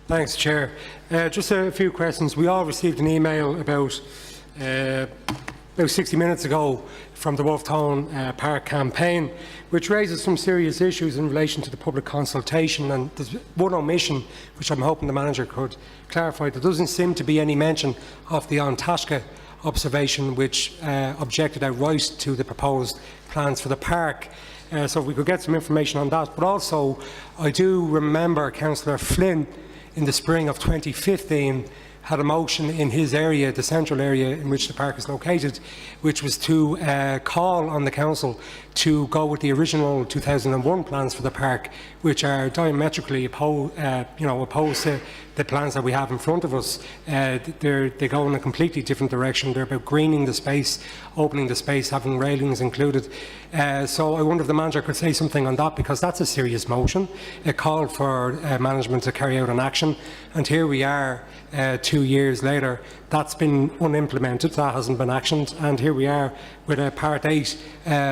Thanks, Chair. Just a few questions. We all received an email about 60 minutes ago from the Wolfe Tone Park campaign, which raises some serious issues in relation to the public consultation. And there's one omission, which I'm hoping the manager could clarify. There doesn't seem to be any mention of the An Taisce observation, which objected outright to the proposed plans for the park. So if we could get some information on that. But also, I do remember Councillor Flynn in the spring of 2015 had a motion in his area, the central area in which the park is located, which was to call on the council to go with the original 2001 plans for the park, which are diametrically opposed to the plans that we have in front of us. They go in a completely different direction. They're about greening the space, opening the space, having railings included. So I wonder if the manager could say something on that, because that's a serious motion. It called for management to carry out an action, and here we are 2 years later. That's been unimplemented, that hasn't been actioned, and here we are with a Part 8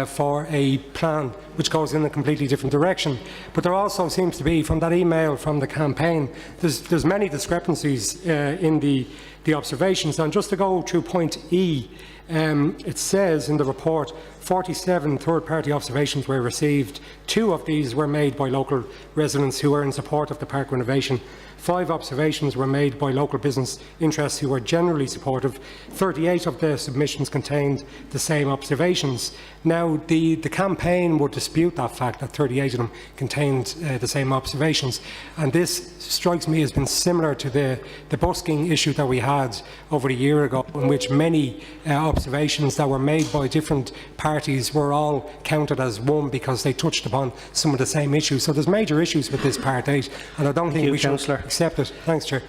for a plan which goes in a completely different direction. But there also seems to be, from that email from the campaign, there's many discrepancies in the observations. And just to go through point E, it says in the report 47 third-party observations were received. 2 of these were made by local residents who were in support of the park renovation. 5 observations were made by local business interests who were generally supportive. 38 of the submissions contained the same observations. Now, the campaign would dispute that fact, that 38 of them contained the same observations. And this strikes me as being similar to the busking issue that we had over a year ago, in which many observations that were made by different parties were all counted as one because they touched upon some of the same issues. So there's major issues with this Part 8, and I don't think we should accept it. Thanks, Chair.